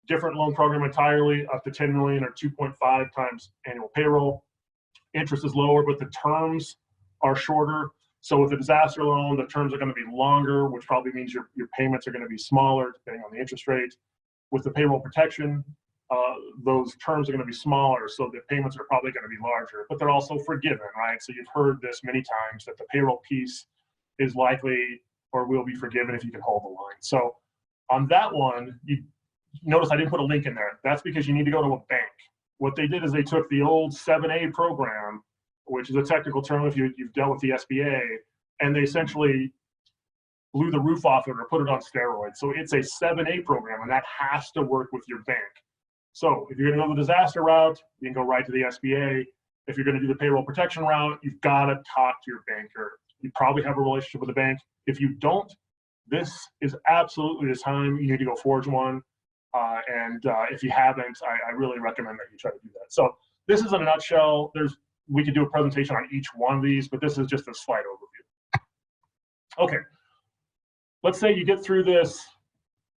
different loan program entirely, up to $10 million or 2.5 times annual payroll. Interest is lower, but the terms are shorter. So with the disaster loan, the terms are going to be longer, which probably means your payments are going to be smaller depending on the interest rate. With the payroll protection, those terms are going to be smaller, so the payments are probably going to be larger, but they're also forgiven, right? So you've heard this many times that the payroll piece is likely or will be forgiven if you can hold the line. So on that one, you notice I didn't put a link in there. That's because you need to go to a bank. What they did is they took the old 7A program, which is a technical term if you've dealt with the SBA, and they essentially blew the roof off it or put it on steroids. So it's a 7A program, and that has to work with your bank. So if you're going to go the disaster route, you can go right to the SBA. If you're going to do the payroll protection route, you've got to talk to your banker. You probably have a relationship with the bank. If you don't, this is absolutely the time you need to go forge one. If you haven't, I really recommend that you try to do that. So this is in a nutshell. We could do a presentation on each one of these, but this is just a slight overview. Okay, let's say you get through this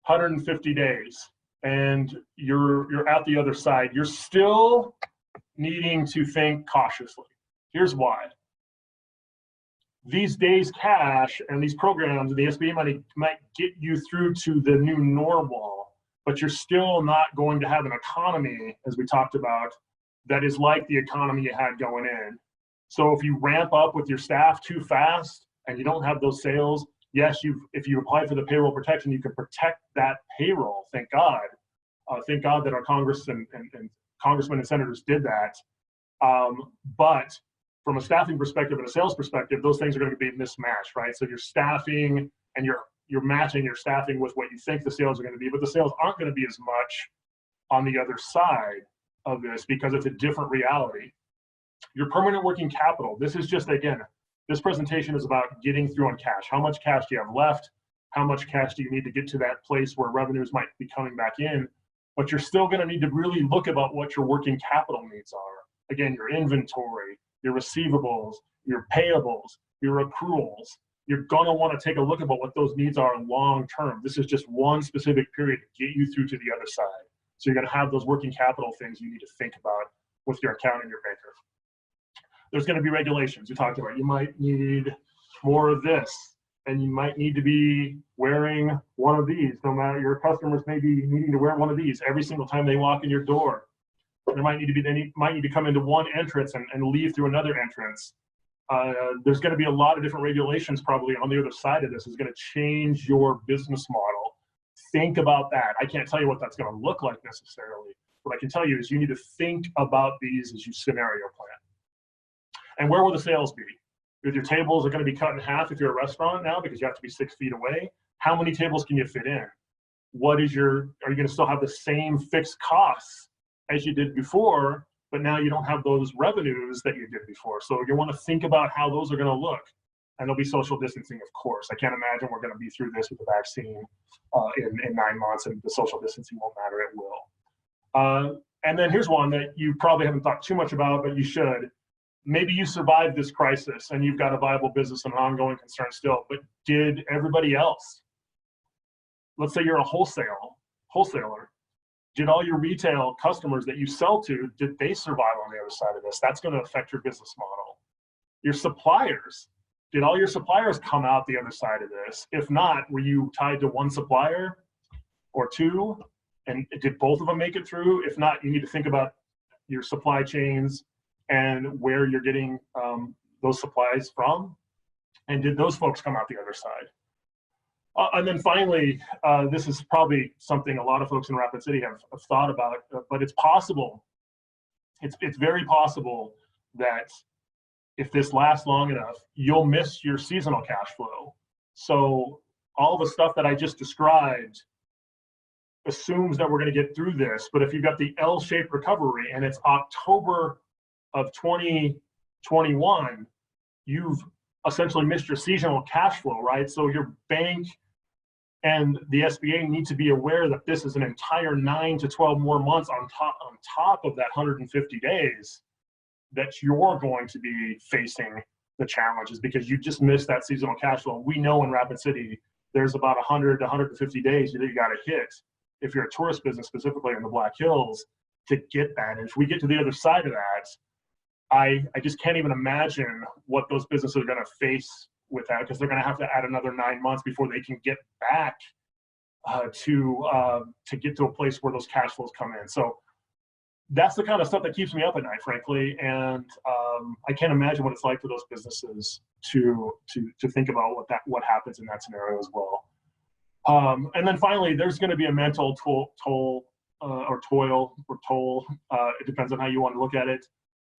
150 days and you're at the other side. You're still needing to think cautiously. Here's why. These days cash and these programs and the SBA money might get you through to the new normal, but you're still not going to have an economy, as we talked about, that is like the economy you had going in. So if you ramp up with your staff too fast and you don't have those sales, yes, if you apply for the payroll protection, you can protect that payroll. Thank God. Thank God that our Congress and congressmen and senators did that. But from a staffing perspective and a sales perspective, those things are going to be mismatched, right? So you're staffing and you're matching your staffing with what you think the sales are going to be, but the sales aren't going to be as much on the other side of this because it's a different reality. Your permanent working capital, this is just, again, this presentation is about getting through on cash. How much cash do you have left? How much cash do you need to get to that place where revenues might be coming back in? But you're still going to need to really look about what your working capital needs are. Again, your inventory, your receivables, your payables, your accruals. You're going to want to take a look about what those needs are long term. This is just one specific period to get you through to the other side. So you're going to have those working capital things you need to think about with your accountant and your banker. There's going to be regulations. We talked about you might need more of this, and you might need to be wearing one of these. No matter, your customers may be needing to wear one of these every single time they walk in your door. There might need to be, they might need to come into one entrance and leave through another entrance. There's going to be a lot of different regulations probably on the other side of this. Is going to change your business model. Think about that. I can't tell you what that's going to look like necessarily. What I can tell you is you need to think about these as you scenario plan. And where will the sales be? If your tables are going to be cut in half if you're a restaurant now because you have to be 6 feet away, how many tables can you fit in? What is your, are you going to still have the same fixed costs as you did before, but now you don't have those revenues that you did before? So you want to think about how those are going to look. And there'll be social distancing, of course. I can't imagine we're going to be through this with the vaccine in 9 months and the social distancing won't matter. It will. And then here's one that you probably haven't thought too much about, but you should. Maybe you survived this crisis and you've got a viable business and an ongoing concern still, but did everybody else? Let's say you're a wholesaler. Did all your retail customers that you sell to, did they survive on the other side of this? That's going to affect your business model. Your suppliers, did all your suppliers come out the other side of this? If not, were you tied to one supplier or two? And did both of them make it through? If not, you need to think about your supply chains and where you're getting those supplies from. And did those folks come out the other side? And then finally, this is probably something a lot of folks in Rapid City have thought about, but it's possible. It's very possible that if this lasts long enough, you'll miss your seasonal cash flow. So all the stuff that I just described assumes that we're going to get through this, but if you've got the L-shaped recovery and it's October of 2021, you've essentially missed your seasonal cash flow, right? So your bank and the SBA need to be aware that this is an entire 9 to 12 more months on top of that 150 days that you're going to be facing the challenges because you just missed that seasonal cash flow. We know in Rapid City, there's about 100 to 150 days that you got to hit if you're a tourist business, specifically in the Black Hills, to get that. And if we get to the other side of that, I just can't even imagine what those businesses are going to face with that, because they're going to have to add another 9 months before they can get back to get to a place where those cash flows come in. So that's the kind of stuff that keeps me up at night, frankly. And I can't imagine what it's like for those businesses to think about what happens in that scenario as well. And then finally, there's going to be a mental toll. It depends on how you want to look at it.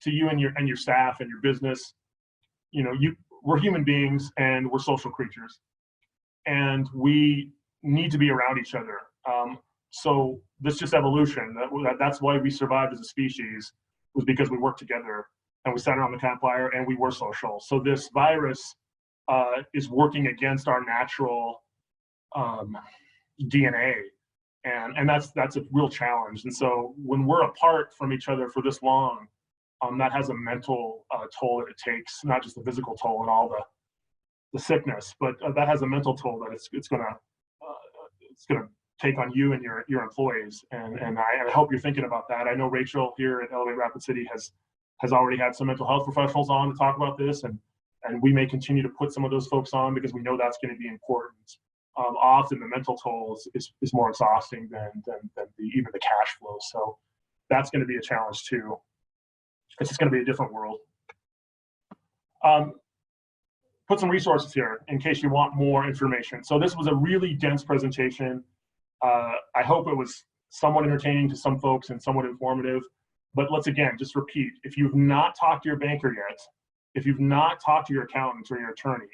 To you and your staff and your business, we're human beings and we're social creatures, and we need to be around each other. So this just evolution. That's why we survived as a species, was because we worked together and we sat around the campfire and we were social. So this virus is working against our natural DNA, and that's a real challenge. And so when we're apart from each other for this long, that has a mental toll that it takes, not just the physical toll and all the sickness, but that has a mental toll that it's gonna take on you and your employees. And I hope you're thinking about that. I know Rachel here at Elevate Rapid City has already had some mental health professionals on to talk about this, and we may continue to put some of those folks on because we know that's going to be important. Often the mental toll is more exhausting than even the cash flow. So that's going to be a challenge too. It's just going to be a different world. Put some resources here in case you want more information. So this was a really dense presentation. I hope it was somewhat entertaining to some folks and somewhat informative. But let's again, just repeat, if you've not talked to your banker yet, if you've not talked to your accountant or your attorney,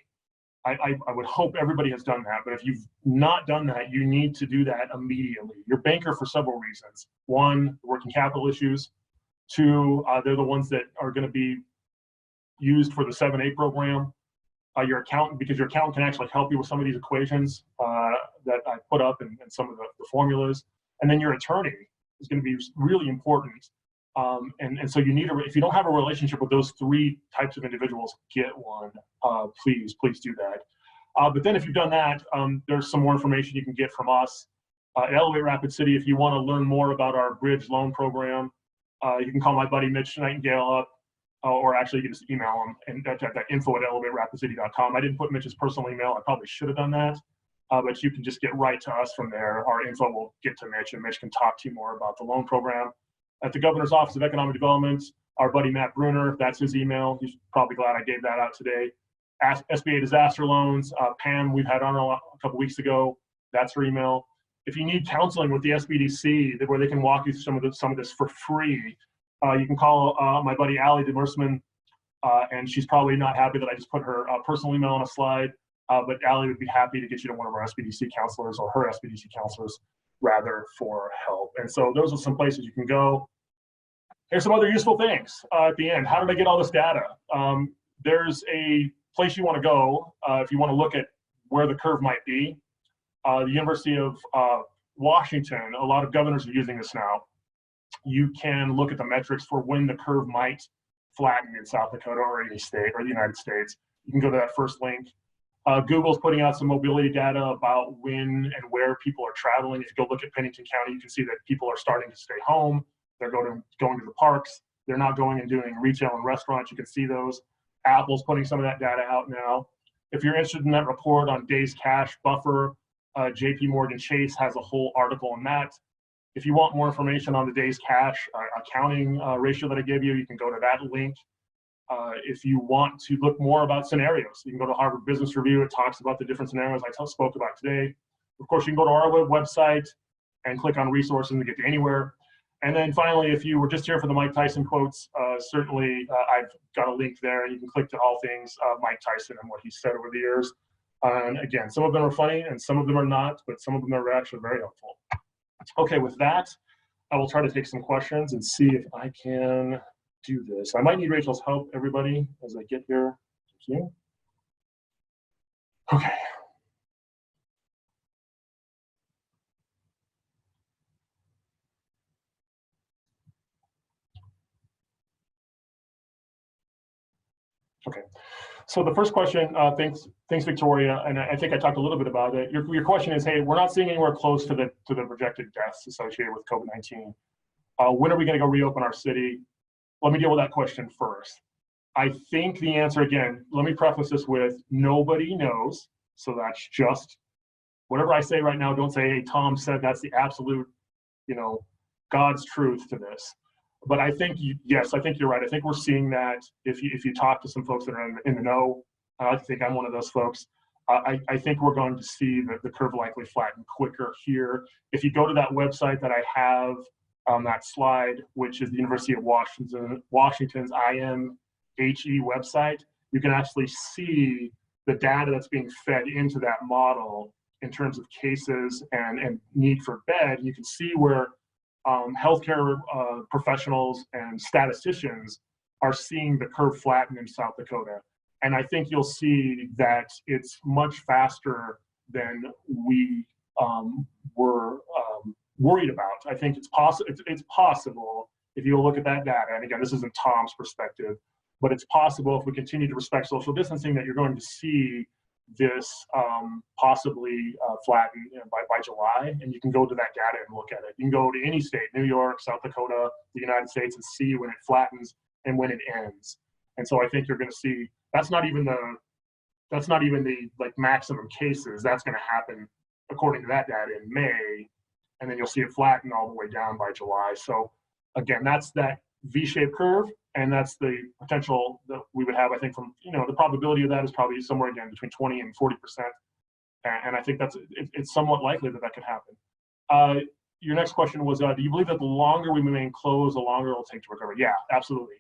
I would hope everybody has done that, but if you've not done that, you need to do that immediately. Your banker, for several reasons. One, working capital issues. Two, they're the ones that are going to be used for the 7A program. Your accountant, because your accountant can actually help you with some of these equations that I put up and some of the formulas. And then your attorney is going to be really important. And so you need if you don't have a relationship with those three types of individuals, get one. Please do that. But then if you've done that, there's some more information you can get from us at Elevate Rapid City. If you want to learn more about our bridge loan program, you can call my buddy Mitch Nightingale up, or actually you can just email him and that info@elevaterapidcity.com. I didn't put Mitch's personal email. I probably should have done that. But you can just get right to us from there. Our info will get to Mitch, and Mitch can talk to you more about the loan program. At the Governor's Office of Economic Development, our buddy Matt Bruner, that's his email. He's probably glad I gave that out today. SBA disaster loans, Pam, we've had on a couple weeks ago. That's her email. If you need counseling with the SBDC, where they can walk you through some of this for free, you can call my buddy Allie DeMersman, and she's probably not happy that I just put her personal email on a slide. But Allie would be happy to get you to one of our SBDC counselors, or her SBDC counselors, rather, for help. And so those are some places you can go. Here's some other useful things at the end. How did I get all this data? There's a place you want to go if you want to look at where the curve might be. The University of Washington, a lot of governors are using this now. You can look at the metrics for when the curve might flatten in South Dakota or any state or the United States. You can go to that first link. Google's putting out some mobility data about when and where people are traveling. If you go look at Pennington County, you can see that people are starting to stay home. They're going to the parks. They're not going and doing retail and restaurants. You can see those. Apple's putting some of that data out now. If you're interested in that report on days cash buffer, JP Morgan Chase has a whole article on that. If you want more information on the days cash accounting ratio that I gave you, you can go to that link. If you want to look more about scenarios, you can go to Harvard Business Review. It talks about the different scenarios I spoke about today. Of course, you can go to our website and click on resources and get to anywhere. And then finally, if you were just here for the Mike Tyson quotes, certainly I've got a link there. You can click to all things Mike Tyson and what he said over the years. And again, some of them are funny and some of them are not, but some of them are actually very helpful. Okay, with that, I will try to take some questions and see if I can do this. I might need Rachel's help, everybody, as I get here. Thank you. Okay. Okay. So the first question, thanks Victoria, and I think I talked a little bit about it. Your question is, hey, we're not seeing anywhere close to the projected deaths associated with COVID-19. When are we going to go reopen our city? Let me deal with that question first. I think the answer, again, let me preface this with nobody knows. So that's just whatever I say right now. Don't say, hey, Tom said that's the absolute, God's truth to this. But I think, yes, I think you're right. I think we're seeing that if you talk to some folks that are in the know. I think I'm one of those folks. I think we're going to see the curve likely flatten quicker here. If you go to that website that I have on that slide, which is the University of Washington's IMHE website, you can actually see the data that's being fed into that model in terms of cases and need for bed. You can see where healthcare professionals and statisticians are seeing the curve flatten in South Dakota. And I think you'll see that it's much faster than we were worried about. I think it's possible if you look at that data, and again, this isn't Tom's perspective, but it's possible if we continue to respect social distancing that you're going to see this possibly flatten by July, and you can go to that data and look at it. You can go to any state, New York, South Dakota, the United States, and see when it flattens and when it ends. And so I think you're going to see that's not even the like maximum cases. That's going to happen according to that data in May, and then you'll see it flatten all the way down by July. So again, that's that V-shaped curve, and that's the potential that we would have. I think from the probability of that is probably somewhere again between 20 and 40%, and I think it's somewhat likely that could happen. Your next question was, do you believe that the longer we remain closed, the longer it'll take to recover? Yeah, absolutely.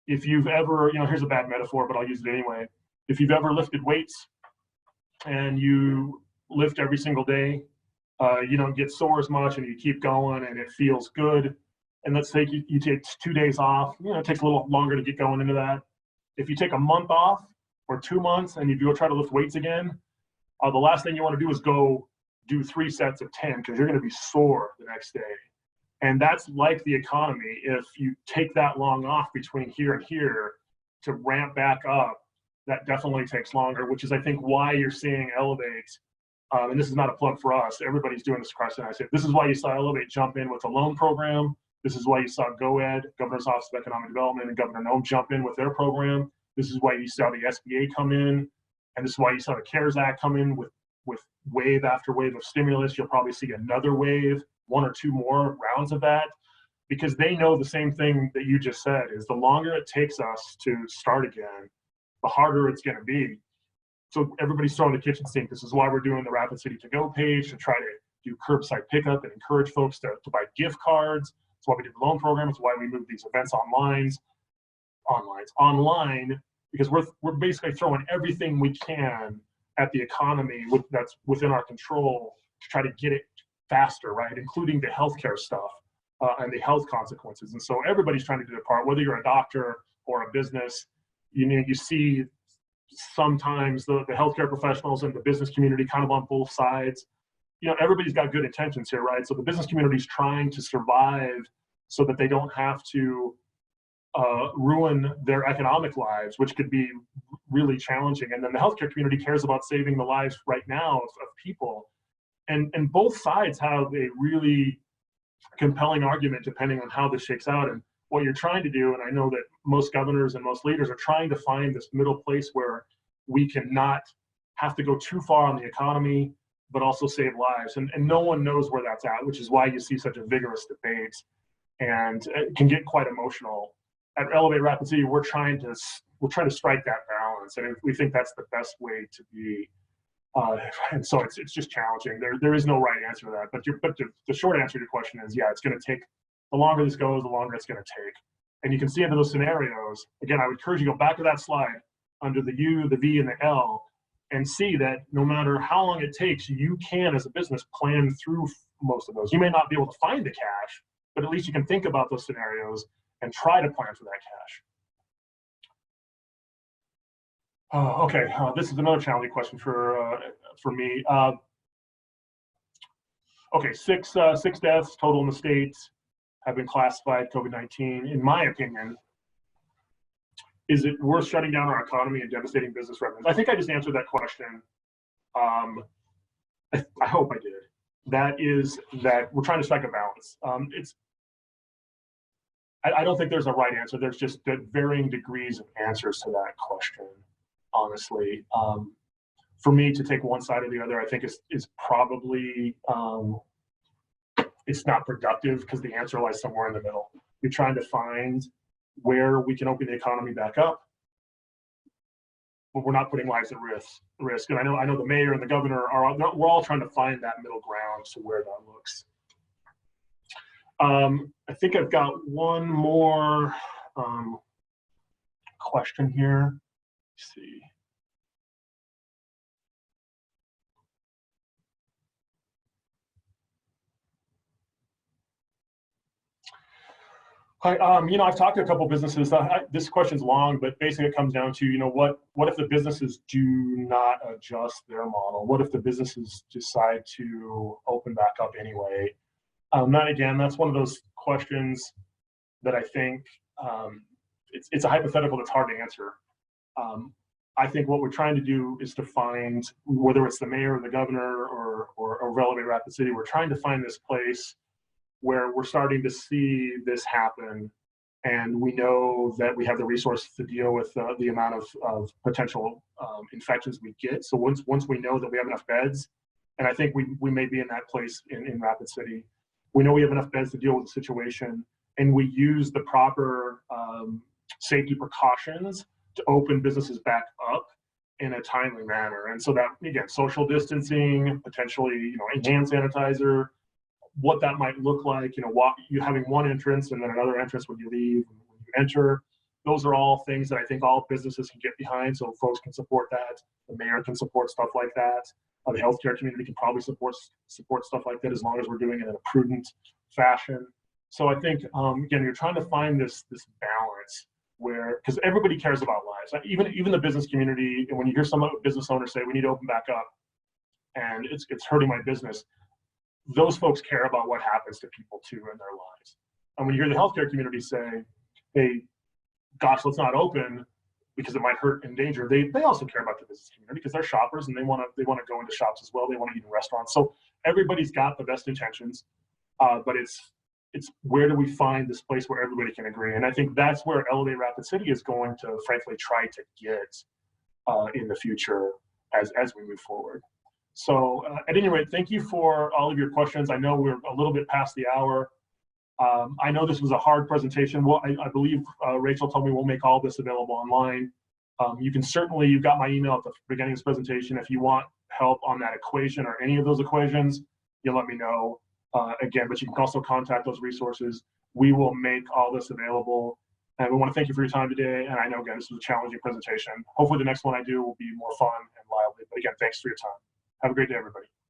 If you've ever, here's a bad metaphor, but I'll use it anyway. If you've ever lifted weights and you lift every single day, you don't get sore as much and you keep going and it feels good. And let's say you take 2 days off, it takes a little longer to get going into that. If you take a month off or 2 months and you go try to lift weights again, the last thing you want to do is go do 3 sets of 10 because you're going to be sore the next day. And that's like the economy. If you take that long off between here and here to ramp back up, that definitely takes longer, which is, I think, why you're seeing Elevate. And this is not a plug for us. Everybody's doing this across the United States. This is why you saw Elevate jump in with a loan program. This is why you saw GoEd, Governor's Office of Economic Development, and Governor Noem jump in with their program. This is why you saw the SBA come in. And this is why you saw the CARES Act come in with wave after wave of stimulus. You'll probably see another wave, 1 or 2 more rounds of that, because they know the same thing that you just said, is the longer it takes us to start again, the harder it's going to be. So everybody's throwing the kitchen sink. This is why we're doing the Rapid City To Go page, to try to do curbside pickup and encourage folks to buy gift cards. That's why we did the loan program. It's why we moved these events online, because we're basically throwing everything we can at the economy that's within our control to try to get it faster, right? Including the healthcare stuff and the health consequences. And so everybody's trying to do their part, whether you're a doctor or a business. You see sometimes the healthcare professionals and the business community kind of on both sides. Everybody's got good intentions here, right? So the business community is trying to survive so that they don't have to ruin their economic lives, which could be really challenging. And then the healthcare community cares about saving the lives right now of people. And both sides have a really compelling argument depending on how this shakes out. And what you're trying to do, and I know that most governors and most leaders are trying to find this middle place where we cannot have to go too far on the economy, but also save lives. And no one knows where that's at, which is why you see such a vigorous debate, and it can get quite emotional. At Elevate Rapid City, we're trying to strike that balance, and we think that's the best way to be. And so it's just challenging. There is no right answer to that. But the short answer to your question is, yeah, it's going to take. The longer this goes, the longer it's going to take. And you can see into those scenarios. Again, I would encourage you to go back to that slide under the U, the V, and the L, and see that no matter how long it takes, you can, as a business, plan through most of those. You may not be able to find the cash, but at least you can think about those scenarios and try to plan for that cash. Okay, this is another challenging question for me. Okay, six deaths total in the state have been classified COVID-19. In my opinion, is it worth shutting down our economy and devastating business revenues? I think I just answered that question. I hope I did. That is that we're trying to strike a balance. I don't think there's a right answer. There's just varying degrees of answers to that question, honestly. For me to take one side or the other, I think is probably, it's not productive, because the answer lies somewhere in the middle. We're trying to find where we can open the economy back up, but we're not putting lives at risk. And I know the mayor and the governor we're all trying to find that middle ground to where that looks. I think I've got one more question here. Let's see. Hi, I've talked to a couple businesses. This question's long, but basically it comes down to, what if the businesses do not adjust their model? What if the businesses decide to open back up anyway? That's one of those questions that I think it's a hypothetical that's hard to answer. I think what we're trying to do is to find, whether it's the mayor or the governor or Elevate Rapid City, we're trying to find this place where we're starting to see this happen, and we know that we have the resources to deal with the amount of potential infections we get. So once we know that we have enough beds, and I think we may be in that place in Rapid City, we know we have enough beds to deal with the situation, and we use the proper safety precautions to open businesses back up in a timely manner. And so that, again, social distancing, potentially, hand sanitizer, what that might look like, you having one entrance and then another entrance when you leave, when you enter, those are all things that I think all businesses can get behind. So folks can support that. The mayor can support stuff like that. The healthcare community can probably support stuff like that as long as we're doing it in a prudent fashion. So I think again, you're trying to find this balance where, because everybody cares about lives. Even the business community, and when you hear some business owners say we need to open back up, and it's hurting my business, those folks care about what happens to people too in their lives. And when you hear the healthcare community say, hey, gosh, let's not open because it might hurt and endanger, they also care about the business community because they're shoppers and they want to go into shops as well. They want to eat in restaurants. So everybody's got the best intentions, but it's where do we find this place where everybody can agree? And I think that's where Elevate Rapid City is going to, frankly, try to get in the future as we move forward. So at any rate, thank you for all of your questions. I know we're a little bit past the hour. I know this was a hard presentation. Well, I believe Rachel told me we'll make all this available online. You can certainly, you've got my email at the beginning of this presentation. If you want help on that equation or any of those equations, you let me know. Again, but you can also contact those resources. We will make all this available. And we want to thank you for your time today. And I know, again, this was a challenging presentation. Hopefully the next one I do will be more fun and lively. But again, thanks for your time. Have a great day, everybody.